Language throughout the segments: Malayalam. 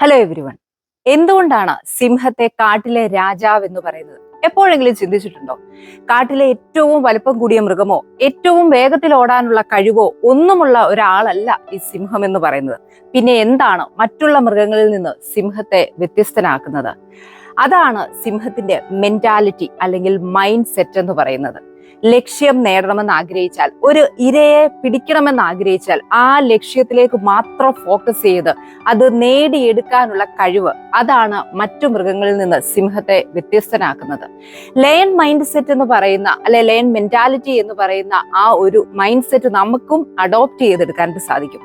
Hello everyone. എന്തുകൊണ്ടാണ് സിംഹത്തെ കാട്ടിലെ രാജാവ് എന്ന് പറയുന്നത്? എപ്പോഴെങ്കിലും ചിന്തിച്ചിട്ടുണ്ടോ? കാട്ടിലെ ഏറ്റവും വലിപ്പം കൂടിയ മൃഗമോ ഏറ്റവും വേഗത്തിൽ ഓടാനുള്ള കഴിവോ ഒന്നുമുള്ള ഒരാളല്ല ഈ സിംഹം എന്ന് പറയുന്നത്. പിന്നെ എന്താണ് മറ്റുള്ള മൃഗങ്ങളിൽ നിന്ന് സിംഹത്തെ വ്യത്യസ്തനാക്കുന്നത്? അതാണ് സിംഹത്തിന്റെ മെന്റാലിറ്റി അല്ലെങ്കിൽ മൈൻഡ് സെറ്റ് എന്ന് പറയുന്നത്. ലക്ഷ്യം നേടണമെന്ന് ആഗ്രഹിച്ചാൽ, ഒരു ഇരയെ പിടിക്കണമെന്ന് ആഗ്രഹിച്ചാൽ ആ ലക്ഷ്യത്തിലേക്ക് മാത്രം ഫോക്കസ് ചെയ്ത് അത് നേടിയെടുക്കാനുള്ള കഴിവ്, അതാണ് മറ്റു മൃഗങ്ങളിൽ നിന്ന് സിംഹത്തെ വ്യത്യസ്തനാക്കുന്നത്. ലയൺ മൈൻഡ് സെറ്റ് എന്ന് പറയുന്ന ലയൺ മെന്റാലിറ്റി എന്ന് പറയുന്ന ആ ഒരു മൈൻഡ് സെറ്റ് നമുക്കും അഡോപ്റ്റ് ചെയ്തെടുക്കാനായിട്ട് സാധിക്കും.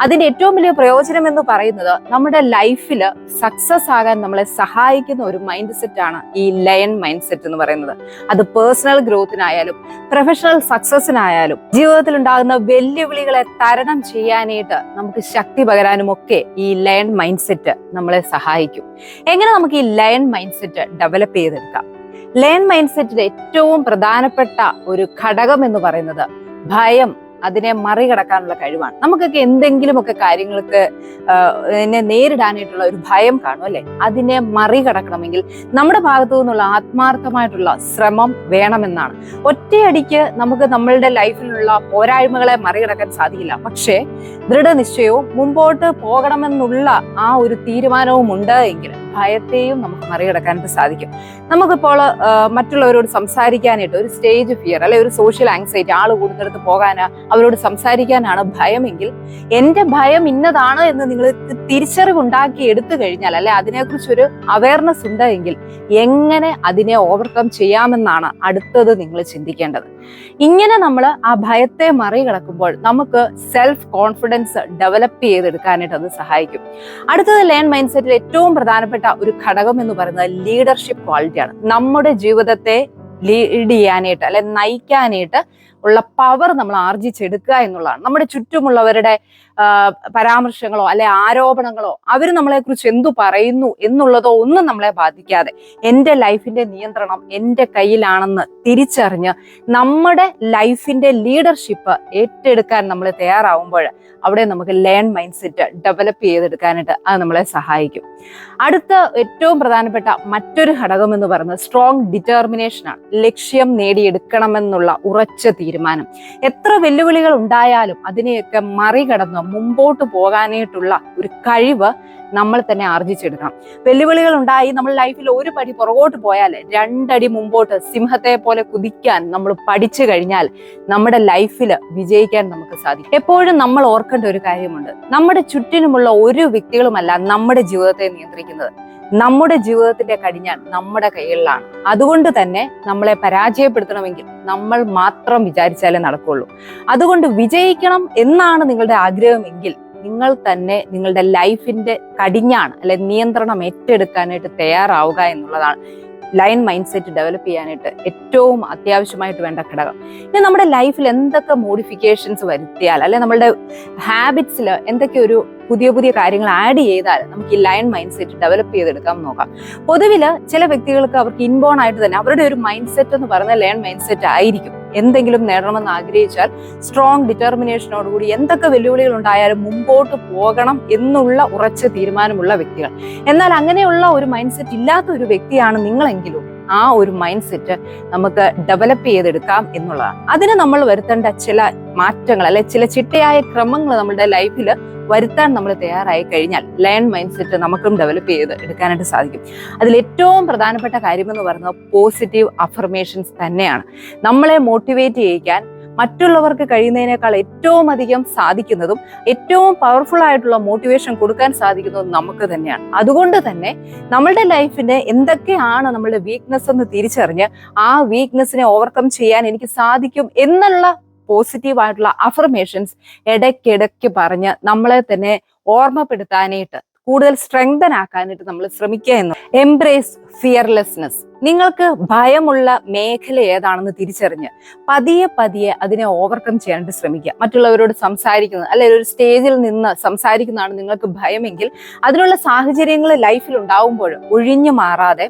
അതിന്റെ ഏറ്റവും വലിയ പ്രയോജനം എന്ന് പറയുന്നത് നമ്മുടെ ലൈഫിൽ സക്സസ് ആകാൻ നമ്മളെ സഹായിക്കുന്ന ഒരു മൈൻഡ് സെറ്റ് ആണ് ഈ ലയൺ മൈൻഡ് സെറ്റ് എന്ന് പറയുന്നത്. അത് പേഴ്സണൽ ഗ്രോത്തിനായാലും പ്രൊഫഷണൽ സക്സസിനായാലും ജീവിതത്തിൽ ഉണ്ടാകുന്ന വെല്ലുവിളികളെ തരണം ചെയ്യാനായിട്ട് നമുക്ക് ശക്തി പകരാനും ഒക്കെ ഈ ലയൺ മൈൻഡ് സെറ്റ് നമ്മളെ സഹായിക്കും. എങ്ങനെ നമുക്ക് ഈ ലയൺ മൈൻഡ് സെറ്റ് ഡെവലപ്പ് ചെയ്തെടുക്കാം? ലയൺ മൈൻഡ് സെറ്റിന്റെ ഏറ്റവും പ്രധാനപ്പെട്ട ഒരു ഘടകം എന്ന് പറയുന്നത് ഭയം, അതിനെ മറികടക്കാനുള്ള കഴിവാണ്. നമുക്കൊക്കെ എന്തെങ്കിലുമൊക്കെ കാര്യങ്ങൾക്ക് നേരിടാനായിട്ടുള്ള ഒരു ഭയം കാണും അല്ലെ? അതിനെ മറികടക്കണമെങ്കിൽ നമ്മുടെ ഭാഗത്തു നിന്നുള്ള ആത്മാർത്ഥമായിട്ടുള്ള ശ്രമം വേണമെന്നാണ്. ഒറ്റയടിക്ക് നമുക്ക് നമ്മളുടെ ലൈഫിലുള്ള പോരായ്മകളെ മറികടക്കാൻ സാധിക്കില്ല. പക്ഷേ ദൃഢനിശ്ചയവും മുമ്പോട്ട് പോകണമെന്നുള്ള ആ ഒരു തീരുമാനവും ഉണ്ട് എങ്കിൽ ഭയത്തെയും നമുക്ക് മറികടക്കാനായിട്ട് സാധിക്കും. നമുക്കിപ്പോൾ മറ്റുള്ളവരോട് സംസാരിക്കാനായിട്ട് ഒരു സ്റ്റേജ് ഫിയർ അല്ലെ ഒരു സോഷ്യൽ ആങ്സൈറ്റി, ആള് കൂടുന്നിടത്ത് പോകാനാ അവരോട് സംസാരിക്കാനാണ് ഭയമെങ്കിൽ, എന്റെ ഭയം ഇന്നതാണ് എന്ന് നിങ്ങൾ തിരിച്ചറിവുണ്ടാക്കി എടുത്തു കഴിഞ്ഞാൽ അല്ലെ അതിനെക്കുറിച്ചൊരു അവയർനെസ് ഉണ്ടെങ്കിൽ എങ്ങനെ അതിനെ ഓവർകം ചെയ്യാമെന്നാണ് അടുത്തത് നിങ്ങൾ ചിന്തിക്കേണ്ടത്. ഇങ്ങനെ നമ്മൾ ആ ഭയത്തെ മറികടക്കുമ്പോൾ നമുക്ക് സെൽഫ് കോൺഫിഡൻസ് ഡെവലപ്പ് ചെയ്തെടുക്കാനായിട്ട് അത് സഹായിക്കും. അടുത്തത് ലയൺ മൈൻഡ് സെറ്റിൽ ഏറ്റവും പ്രധാനപ്പെട്ട ഒരു ഘടകം എന്ന് പറയുന്നത് ലീഡർഷിപ്പ് ക്വാളിറ്റിയാണ്. നമ്മുടെ ജീവിതത്തെ ലീഡ് ചെയ്യാനായിട്ട് അല്ലെ നയിക്കാനായിട്ട് ഉള്ള പവർ നമ്മൾ ആർജിച്ചെടുക്കുക എന്നുള്ളതാണ്. നമ്മുടെ ചുറ്റുമുള്ളവരുടെ പരാമർശങ്ങളോ അല്ലെ ആരോപണങ്ങളോ അവർ നമ്മളെ കുറിച്ച് എന്തു പറയുന്നു എന്നുള്ളതോ ഒന്നും നമ്മളെ ബാധിക്കാതെ എൻ്റെ ലൈഫിന്റെ നിയന്ത്രണം എൻ്റെ കയ്യിലാണെന്ന് തിരിച്ചറിഞ്ഞ് നമ്മുടെ ലൈഫിന്റെ ലീഡർഷിപ്പ് ഏറ്റെടുക്കാൻ നമ്മൾ തയ്യാറാവുമ്പോൾ അവിടെ നമുക്ക് ലയൺ മൈൻഡ് സെറ്റ് ഡെവലപ്പ് ചെയ്തെടുക്കാനായിട്ട് അത് നമ്മളെ സഹായിക്കും. അടുത്ത ഏറ്റവും പ്രധാനപ്പെട്ട മറ്റൊരു ഘടകം എന്ന് പറയുന്നത് സ്ട്രോങ് ഡിറ്റർമിനേഷൻ ആണ്. ലക്ഷ്യം നേടിയെടുക്കണമെന്നുള്ള ഉറച്ച തീരുമാനം. എത്ര വെല്ലുവിളികൾ ഉണ്ടായാലും അതിനെയൊക്കെ മറികടന്ന് മുമ്പോട്ട് പോകാനായിട്ടുള്ള ഒരു കഴിവ് നമ്മൾ തന്നെ ആർജിച്ചെടുക്കണം. വെല്ലുവിളികൾ ഉണ്ടായി നമ്മൾ ലൈഫിൽ ഒരു പടി പുറകോട്ട് പോയാൽ 2 അടി മുമ്പോട്ട് സിംഹത്തെ പോലെ കുതിക്കാൻ നമ്മൾ പഠിച്ചു കഴിഞ്ഞാൽ നമ്മുടെ ലൈഫിൽ വിജയിക്കാൻ നമുക്ക് സാധിക്കും. എപ്പോഴും നമ്മൾ ഓർക്കേണ്ട ഒരു കാര്യമുണ്ട്, നമ്മുടെ ചുറ്റിനുമുള്ള ഒരു വ്യക്തികളുമല്ല നമ്മുടെ ജീവിതത്തെ നിയന്ത്രിക്കുന്നത്. നമ്മുടെ ജീവിതത്തിന്റെ കടിഞ്ഞാൺ നമ്മുടെ കൈകളിലാണ്. അതുകൊണ്ട് തന്നെ നമ്മളെ പരാജയപ്പെടുത്തണമെങ്കിൽ നമ്മൾ മാത്രം വിചാരിച്ചാലേ നടക്കുള്ളൂ. അതുകൊണ്ട് വിജയിക്കണം എന്നാണ് നിങ്ങളുടെ ആഗ്രഹമെങ്കിൽ നിങ്ങൾ തന്നെ നിങ്ങളുടെ ലൈഫിന്റെ കടിഞ്ഞാൺ അല്ലെ നിയന്ത്രണം ഏറ്റെടുക്കാനായിട്ട് തയ്യാറാവുക എന്നുള്ളതാണ് ലയൺ മൈൻഡ് സെറ്റ് ഡെവലപ്പ് ചെയ്യാനായിട്ട് ഏറ്റവും അത്യാവശ്യമായിട്ട് വേണ്ട ഘടകം. ഇനി നമ്മുടെ ലൈഫിൽ എന്തൊക്കെ മോഡിഫിക്കേഷൻസ് വരുത്തിയാൽ അല്ലെ നമ്മളുടെ ഹാബിറ്റ്സിൽ എന്തൊക്കെ ഒരു പുതിയ കാര്യങ്ങൾ ആഡ് ചെയ്താൽ നമുക്ക് ഈ ലയൺ മൈൻഡ് സെറ്റ് ഡെവലപ്പ് ചെയ്തെടുക്കാൻ നോക്കാം. പൊതുവിൽ ചില വ്യക്തികൾക്ക് അവർക്ക് ഇൻബോൺ ആയിട്ട് തന്നെ അവരുടെ ഒരു മൈൻഡ് സെറ്റ് എന്ന് പറയുന്നത് ലയൺ മൈൻഡ് സെറ്റ് ആയിരിക്കും. എന്തെങ്കിലും നേടണമെന്ന് ആഗ്രഹിച്ചാൽ സ്ട്രോങ് ഡിറ്റർമിനേഷനോടുകൂടി എന്തൊക്കെ വെല്ലുവിളികൾ ഉണ്ടായാലും മുമ്പോട്ട് പോകണം എന്നുള്ള ഉറച്ച തീരുമാനമുള്ള വ്യക്തികൾ. എന്നാൽ അങ്ങനെയുള്ള ഒരു മൈൻഡ് സെറ്റ് ഇല്ലാത്ത ഒരു വ്യക്തിയാണ് നിങ്ങളെങ്കിലും ആ ഒരു മൈൻഡ് സെറ്റ് നമുക്ക് ഡെവലപ്പ് ചെയ്തെടുക്കാം എന്നുള്ളതാണ്. അതിന് നമ്മൾ വരുത്തേണ്ട ചില മാറ്റങ്ങൾ അല്ലെ ചില ചിട്ടയായ ക്രമങ്ങൾ നമ്മുടെ ലൈഫിൽ വരുത്താൻ നമ്മൾ തയ്യാറായി കഴിഞ്ഞാൽ ലയൺ മൈൻഡ് സെറ്റ് നമുക്കും ഡെവലപ്പ് ചെയ്ത് എടുക്കാനായിട്ട് സാധിക്കും. അതിൽ ഏറ്റവും പ്രധാനപ്പെട്ട കാര്യമെന്ന് പറയുന്നത് പോസിറ്റീവ് അഫർമേഷൻസ് തന്നെയാണ്. നമ്മളെ മോട്ടിവേറ്റ് ചെയ്യിക്കാൻ മറ്റുള്ളവർക്ക് കഴിയുന്നതിനേക്കാൾ ഏറ്റവും അധികം സാധിക്കുന്നതും ഏറ്റവും പവർഫുൾ ആയിട്ടുള്ള മോട്ടിവേഷൻ കൊടുക്കാൻ സാധിക്കുന്നതും നമുക്ക് തന്നെയാണ്. അതുകൊണ്ട് തന്നെ നമ്മളുടെ ലൈഫിന്റെ എന്തൊക്കെയാണ് നമ്മളുടെ വീക്ക്നെസ് എന്ന് തിരിച്ചറിഞ്ഞ് ആ വീക്ക്നെസ്സിനെ ഓവർകം ചെയ്യാൻ എനിക്ക് സാധിക്കും എന്നുള്ള പോസിറ്റീവ് ആയിട്ടുള്ള അഫർമേഷൻസ് ഇടയ്ക്കിടയ്ക്ക് പറഞ്ഞ് നമ്മളെ തന്നെ ഓർമ്മപ്പെടുത്താനായിട്ട് കൂടുതൽ സ്ട്രെങ്തൻ ആക്കാനായിട്ട് നമ്മൾ ശ്രമിക്കുക എന്ന്. Embrace fearlessness. നിങ്ങൾക്ക് ഭയമുള്ള മേഖല ഏതാണെന്ന് തിരിച്ചറിഞ്ഞ് പതിയെ അതിനെ ഓവർകം ചെയ്യാനായിട്ട് ശ്രമിക്കുക. മറ്റുള്ളവരോട് സംസാരിക്കുന്നത് അല്ലെങ്കിൽ ഒരു സ്റ്റേജിൽ നിന്ന് സംസാരിക്കുന്നതാണ് നിങ്ങൾക്ക് ഭയമെങ്കിൽ അതിനുള്ള സാഹചര്യങ്ങൾ ലൈഫിൽ ഉണ്ടാവുമ്പോൾ ഒഴിഞ്ഞു മാറാതെ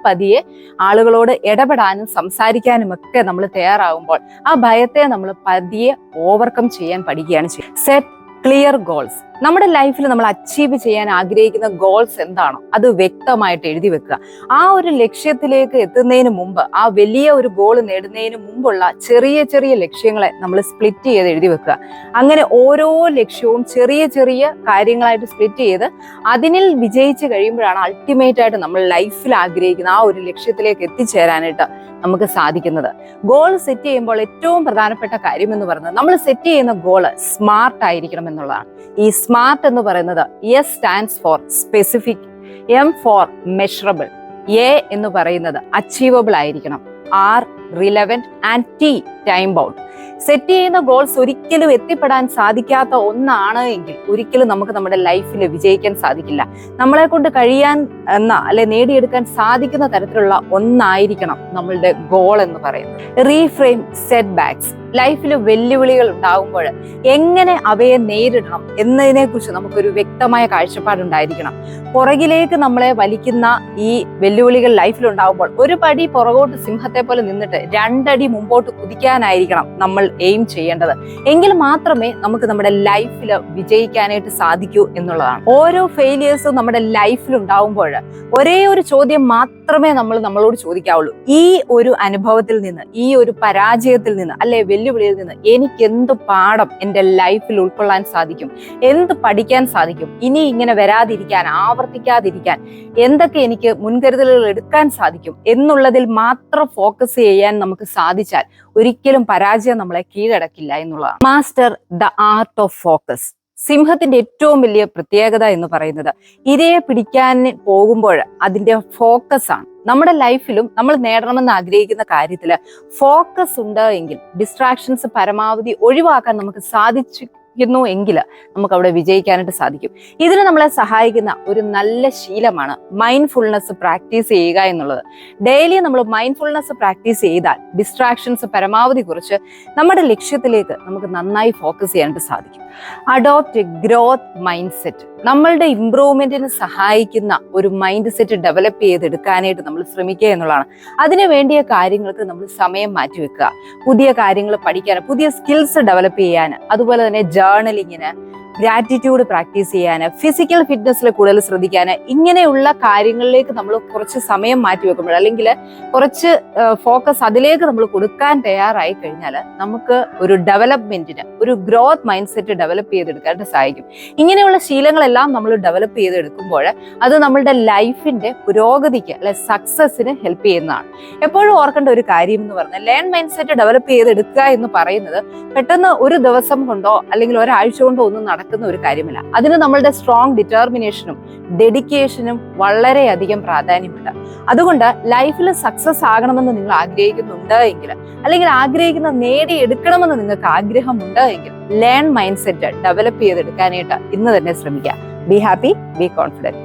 പതിയെ ആളുകളോട് ഇടപെടാനും സംസാരിക്കാനും ഒക്കെ നമ്മൾ തയ്യാറാവുമ്പോൾ ആ ഭയത്തെ നമ്മൾ പതിയെ ഓവർകം ചെയ്യാൻ പഠിക്കുകയാണ് ചെയ്യുന്നത്. Set clear goals. നമ്മുടെ ലൈഫിൽ നമ്മൾ അച്ചീവ് ചെയ്യാൻ ആഗ്രഹിക്കുന്ന ഗോൾസ് എന്താണോ അത് വ്യക്തമായിട്ട് എഴുതി വെക്കുക. ആ ഒരു ലക്ഷ്യത്തിലേക്ക് എത്തുന്നതിന് മുമ്പ്, ആ വലിയ ഒരു ഗോൾ നേടുന്നതിന് മുമ്പുള്ള ചെറിയ ചെറിയ ലക്ഷ്യങ്ങളെ നമ്മൾ സ്പ്ലിറ്റ് ചെയ്ത് എഴുതി വെക്കുക. അങ്ങനെ ഓരോ ലക്ഷ്യവും ചെറിയ ചെറിയ കാര്യങ്ങളായിട്ട് സ്പ്ലിറ്റ് ചെയ്ത് അതിനിൽ വിജയിച്ച് കഴിയുമ്പോഴാണ് അൾട്ടിമേറ്റ് ആയിട്ട് നമ്മൾ ലൈഫിൽ ആഗ്രഹിക്കുന്ന ആ ഒരു ലക്ഷ്യത്തിലേക്ക് എത്തിച്ചേരാനായിട്ട് നമുക്ക് സാധിക്കുന്നത്. ഗോൾ സെറ്റ് ചെയ്യുമ്പോൾ ഏറ്റവും പ്രധാനപ്പെട്ട കാര്യം എന്ന് പറയുന്നത് നമ്മൾ സെറ്റ് ചെയ്യുന്ന ഗോള് സ്മാർട്ട് ആയിരിക്കണം എന്നുള്ളതാണ്. ഈ സ്മാർട്ട് എന്ന് പറയുന്നത് S stands for specific, M for measurable, A എന്ന് പറയുന്നത് അച്ചീവബിൾ ആയിരിക്കണം, R relevant and T time bound. Set ചെയ്യുന്ന ഗോൾസ് ഒരിക്കലും എത്തിപ്പെടാൻ സാധിക്കാത്ത ഒന്നാണ് എങ്കിൽ ഒരിക്കലും നമുക്ക് നമ്മുടെ ലൈഫിൽ വിജയിക്കാൻ സാധിക്കില്ല. നമ്മളെ കൊണ്ട് കഴിയാൻ അല്ലെ നേടിയെടുക്കാൻ സാധിക്കുന്ന തരത്തിലുള്ള ഒന്നായിരിക്കണം നമ്മളുടെ ഗോൾ എന്ന് പറയുന്നത്. Reframe set backs. ലൈഫിൽ വെല്ലുവിളികൾ ഉണ്ടാകുമ്പോൾ എങ്ങനെ അവയെ നേരിടണം എന്നതിനെ കുറിച്ച് നമുക്കൊരു വ്യക്തമായ കാഴ്ചപ്പാടുണ്ടായിരിക്കണം. പുറകിലേക്ക് നമ്മളെ വലിക്കുന്ന ഈ വെല്ലുവിളികൾ ലൈഫിൽ ഉണ്ടാകുമ്പോൾ ഒരു പടി പുറകോട്ട് സിംഹത്തെ പോലെ നിന്നിട്ട് 2 അടി മുമ്പോട്ട് കുതിക്കാനായിരിക്കണം നമ്മൾ എയിം ചെയ്യേണ്ടത്. എങ്കിൽ മാത്രമേ നമുക്ക് നമ്മുടെ ലൈഫിൽ വിജയിക്കാനായിട്ട് സാധിക്കൂ എന്നുള്ളതാണ്. ഓരോ ഫെയിലിയേഴ്സും നമ്മുടെ ലൈഫിൽ ഉണ്ടാവുമ്പോൾ ഒരേ ഒരു ചോദ്യം മാത്രമേ നമ്മളോട് ചോദിക്കാവുള്ളൂ. ഈ ഒരു അനുഭവത്തിൽ നിന്ന്, ഈ ഒരു പരാജയത്തിൽ നിന്ന് അല്ലെ വെല്ലുവിളിയിൽ നിന്ന് എനിക്ക് എന്ത് പാഠം എൻ്റെ ലൈഫിൽ ഉൾക്കൊള്ളാൻ സാധിക്കും, എന്ത് പഠിക്കാൻ സാധിക്കും, ഇനി ഇങ്ങനെ വരാതിരിക്കാൻ, ആവർത്തിക്കാതിരിക്കാൻ എന്തൊക്കെ എനിക്ക് മുൻകരുതലുകൾ എടുക്കാൻ സാധിക്കും എന്നുള്ളതിൽ മാത്രം ഫോക്കസ് ചെയ്യാൻ നമുക്ക് സാധിച്ചാൽ ഒരിക്കലും പരാജയം നമ്മളെ കീഴടക്കില്ല എന്നുള്ളതാണ്. Master the art of focus. സിംഹത്തിന്റെ ഏറ്റവും വലിയ പ്രത്യേകത എന്ന് പറയുന്നത് ഇരയെ പിടിക്കാൻ പോകുമ്പോൾ അതിന്റെ ഫോക്കസ് ആണ്. നമ്മുടെ ലൈഫിലും നമ്മൾ നേടണമെന്ന് ആഗ്രഹിക്കുന്ന കാര്യത്തിൽ ഫോക്കസ് ഉണ്ട് എങ്കിൽ ഡിസ്ട്രാക്ഷൻസ് പരമാവധി ഒഴിവാക്കാൻ നമുക്ക് എങ്കിൽ നമുക്ക് അവിടെ വിജയിക്കാനായിട്ട് സാധിക്കും. ഇതിന് നമ്മളെ സഹായിക്കുന്ന ഒരു നല്ല ശീലമാണ് മൈൻഡ്ഫുൾനെസ് പ്രാക്ടീസ് ചെയ്യുക എന്നുള്ളത്. ഡെയിലി നമ്മൾ മൈൻഡ്ഫുൾനെസ് പ്രാക്ടീസ് ചെയ്താൽ ഡിസ്ട്രാക്ഷൻസ് പരമാവധി കുറച്ച് നമ്മുടെ ലക്ഷ്യത്തിലേക്ക് നമുക്ക് നന്നായി ഫോക്കസ് ചെയ്യാനായിട്ട് സാധിക്കും. Adopt growth mind set. നമ്മളുടെ ഇംപ്രൂവ്മെന്റിന് സഹായിക്കുന്ന ഒരു മൈൻഡ് സെറ്റ് ഡെവലപ്പ് ചെയ്തെടുക്കാനായിട്ട് നമ്മൾ ശ്രമിക്കുക എന്നുള്ളതാണ്. അതിനു വേണ്ടിയ കാര്യങ്ങൾക്ക് നമ്മൾ സമയം മാറ്റിവെക്കുക. പുതിയ കാര്യങ്ങൾ പഠിക്കാൻ, പുതിയ സ്കിൽസ് ഡെവലപ്പ് ചെയ്യാൻ, അതുപോലെ തന്നെ ജേർണലിങ്ങിന്, ഗ്രാറ്റിറ്റ്യൂഡ് പ്രാക്ടീസ് ചെയ്യാൻ, ഫിസിക്കൽ ഫിറ്റ്നസ്സിൽ കൂടുതൽ ശ്രദ്ധിക്കാൻ, ഇങ്ങനെയുള്ള കാര്യങ്ങളിലേക്ക് നമ്മൾ കുറച്ച് സമയം മാറ്റി വെക്കുമ്പോൾ അല്ലെങ്കിൽ കുറച്ച് ഫോക്കസ് അതിലേക്ക് നമ്മൾ കൊടുക്കാൻ തയ്യാറായി കഴിഞ്ഞാൽ നമുക്ക് ഒരു ഡെവലപ്മെന്റിന്, ഒരു ഗ്രോത്ത് മൈൻഡ് സെറ്റ് ഡെവലപ്പ് ചെയ്തെടുക്കാനായിട്ട് സഹായിക്കും. ഇങ്ങനെയുള്ള ശീലങ്ങളെല്ലാം നമ്മൾ ഡെവലപ്പ് ചെയ്തെടുക്കുമ്പോൾ അത് നമ്മളുടെ ലൈഫിന്റെ പുരോഗതിക്ക് അല്ലെ സക്സസിന് ഹെൽപ്പ് ചെയ്യുന്നതാണ്. എപ്പോഴും ഓർക്കേണ്ട ഒരു കാര്യം എന്ന് പറഞ്ഞാൽ ലേൺ മൈൻഡ് സെറ്റ് ഡെവലപ്പ് ചെയ്തെടുക്കുക എന്ന് പറയുന്നത് പെട്ടെന്ന് ഒരു ദിവസം കൊണ്ടോ അല്ലെങ്കിൽ ഒരാഴ്ച കൊണ്ടോ ഒന്നും നടക്കുന്ന ഒരു കാര്യമല്ല. അതിന് നമ്മളുടെ സ്ട്രോങ് ഡിറ്റർമിനേഷനും ഡെഡിക്കേഷനും വളരെയധികം പ്രാധാന്യമുണ്ട്. അതുകൊണ്ട് ലൈഫിൽ സക്സസ് ആകണമെന്ന് നിങ്ങൾ ആഗ്രഹിക്കുന്നുണ്ട് എങ്കിൽ, അല്ലെങ്കിൽ നേടിയെടുക്കണമെന്ന് നിങ്ങൾക്ക് ആഗ്രഹമുണ്ട് എങ്കിൽ ലേൺ മൈൻഡ് സെറ്റ് ഡെവലപ്പ് ചെയ്തെടുക്കാനായിട്ട് ഇന്ന് തന്നെ ശ്രമിക്കുക. Be happy, B confident.